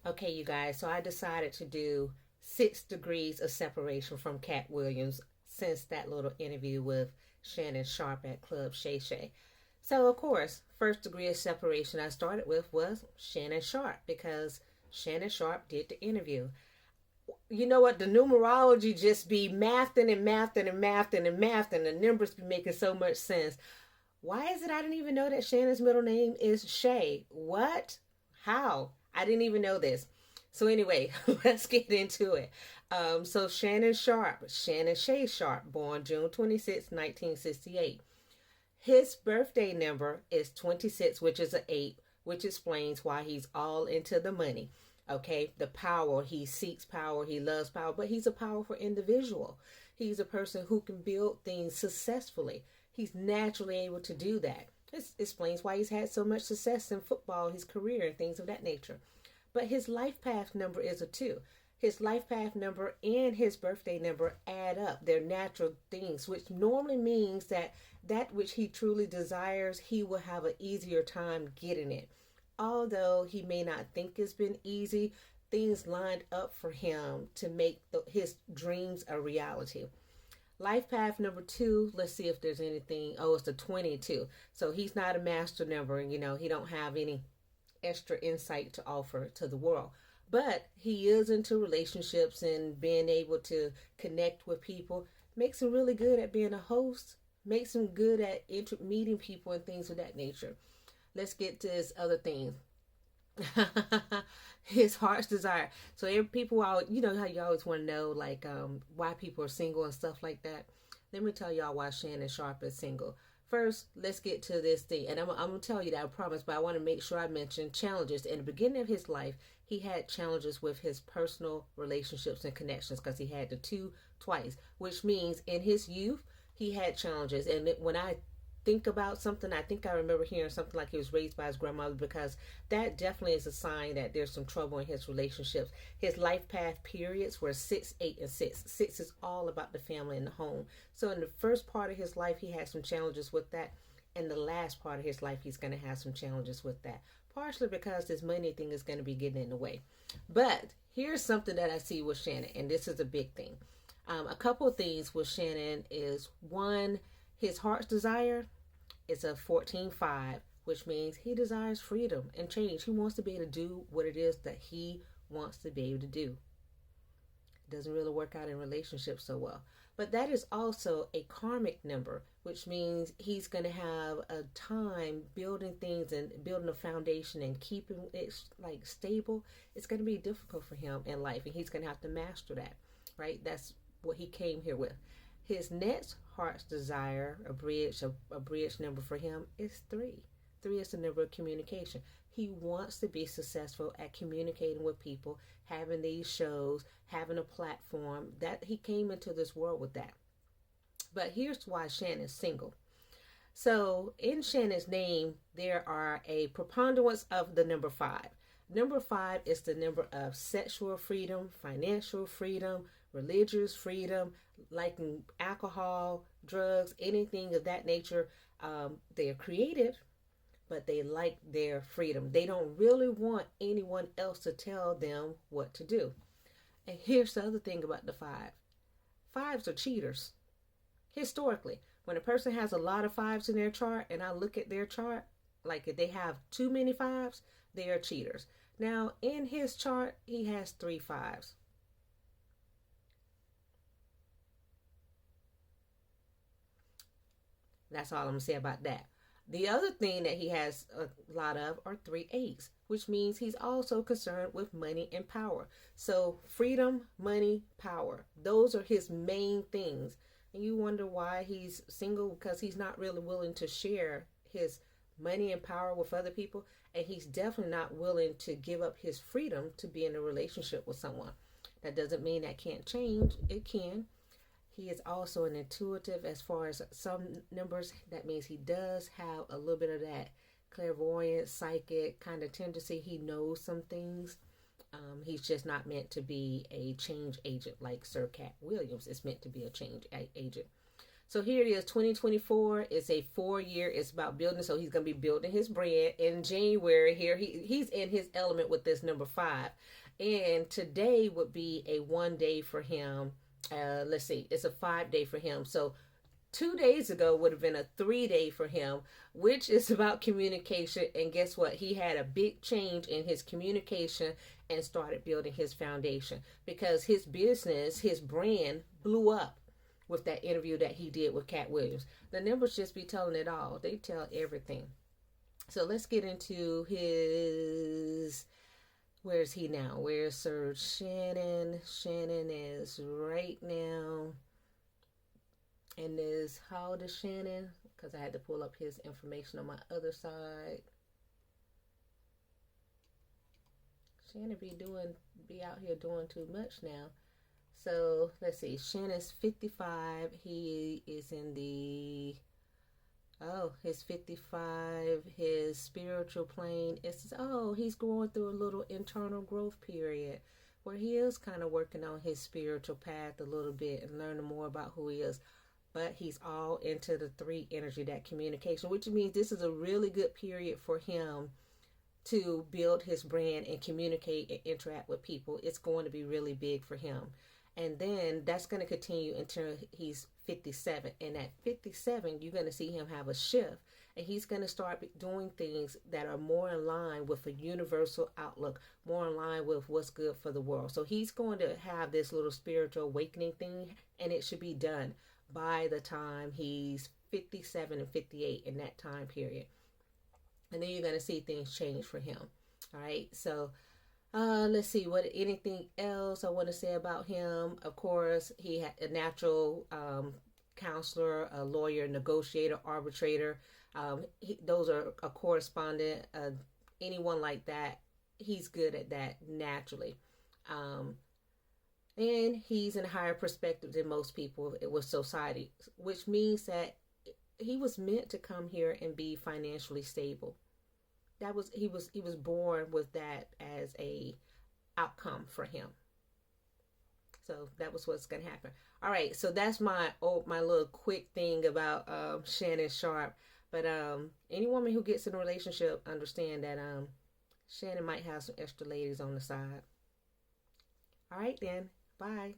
Okay, you guys, so I decided to do 6 degrees of separation from Cat Williams since that little interview with Shannon Sharp at Club Shay Shay. So, of course, first degree of separation I started with was Shannon Sharp because Shannon Sharp did the interview. You know what? The numerology just be mathing and mathing and mathing and mathing, and the numbers be making so much sense. Why is it I didn't even know that Shannon's middle name is Shay? What? How? I didn't even know this. So anyway, let's get into it. So Shannon Sharp, Shannon Shay Sharp, born June 26, 1968. His birthday number is 26, which is an 8, which explains why he's all into the money. Okay, the power, he seeks power, he loves power, but he's a powerful individual. He's a person who can build things successfully. He's naturally able to do that. This explains why he's had so much success in football, his career, and things of that nature. But his life path number is a 2. His life path number and his birthday number add up. They're natural things, which normally means that that which he truly desires, he will have an easier time getting it. Although he may not think it's been easy, things lined up for him to make his dreams a reality. Life path number 2, let's see if there's anything. Oh, it's a 22. So he's not a master number, and he don't have any extra insight to offer to the world. But he is into relationships and being able to connect with people. Makes him really good at being a host. Makes him good at meeting people and things of that nature. Let's get to his other things. His heart's desire. So every people, you know how you always want to know like why people are single and stuff like that. Let me tell y'all why Shannon Sharp is single. First, let's get to this thing, and I'm gonna tell you that I promise, but I want to make sure I mention challenges. In the beginning of his life, he had challenges with his personal relationships and connections because he had the two twice, which means in his youth he had challenges. And when I think about something, I think I remember hearing something like he was raised by his grandmother because that definitely is a sign that there's some trouble in his relationships. His life path periods were 6, 8, and 6. 6 is all about the family and the home. So in the first part of his life, he had some challenges with that. In the last part of his life, he's going to have some challenges with that. Partially because this money thing is going to be getting in the way. But here's something that I see with Shannon, and this is a big thing. A couple of things with Shannon is one, his heart's desire is a 14-5, which means he desires freedom and change. He wants to be able to do what it is that he wants to be able to do. It doesn't really work out in relationships so well. But that is also a karmic number, which means he's going to have a time building things and building a foundation and keeping it like stable. It's going to be difficult for him in life, and he's going to have to master that, right? That's what he came here with. His next heart's desire, a bridge number for him is 3. 3 is the number of communication. He wants to be successful at communicating with people, having these shows, having a platform. That he came into this world with that. But here's why Shannon's single. So in Shannon's name, there are a preponderance of the number 5. Number 5 is the number of sexual freedom, financial freedom, religious freedom, liking alcohol, drugs, anything of that nature. They are creative, but they like their freedom. They don't really want anyone else to tell them what to do. And here's the other thing about the 5. 5s are cheaters. Historically, when a person has a lot of 5s in their chart, and I look at their chart, like if they have too many 5s, they are cheaters. Now, in his chart, he has 3 5s. That's all I'm gonna say about that. The other thing that he has a lot of are 3 8s, which means he's also concerned with money and power. So freedom, money, power. Those are his main things. And you wonder why he's single, because he's not really willing to share his money and power with other people. And he's definitely not willing to give up his freedom to be in a relationship with someone. That doesn't mean that can't change. It can. He is also an intuitive as far as some numbers. That means he does have a little bit of that clairvoyant, psychic kind of tendency. He knows some things. He's just not meant to be a change agent like Sir Cat Williams is meant to be a change agent. So here it is, 2024. It's a 4 year. It's about building. So he's gonna be building his brand in January. Here he's in his element with this number 5, and today would be a 1 day for him. Let's see, it's a 5 day for him. So 2 days ago would have been a 3 day for him, which is about communication. And guess what? He had a big change in his communication and started building his foundation because his business, his brand blew up with that interview that he did with Cat Williams. The numbers just be telling it all. They tell everything. So let's get into his. Where's he now? Where's Sir Shannon? Shannon is right now. And is, how old is Shannon? Because I had to pull up his information on my other side. Shannon be out here doing too much now. So let's see. Shannon's 55. He is in the, oh, his 55. His spiritual plane is, oh, he's going through a little internal growth period where he is kind of working on his spiritual path a little bit and learning more about who he is. But he's all into the 3 energy, that communication, which means this is a really good period for him to build his brand and communicate and interact with people. It's going to be really big for him. And then that's going to continue until he's 57. And at 57, you're going to see him have a shift. And he's going to start doing things that are more in line with a universal outlook, more in line with what's good for the world. So he's going to have this little spiritual awakening thing, and it should be done by the time he's 57 and 58, in that time period. And then you're going to see things change for him. All right. So let's see what anything else I want to say about him. Of course, he had a natural counselor, a lawyer, negotiator, arbitrator. Those are a correspondent. Anyone like that, he's good at that naturally. And he's in a higher perspective than most people with society, which means that he was meant to come here and be financially stable. He was born with that as a outcome for him. So that was what's gonna happen. All right, so that's my little quick thing about Shannon Sharpe. But any woman who gets in a relationship understand that Shannon might have some extra ladies on the side. All right then. Bye.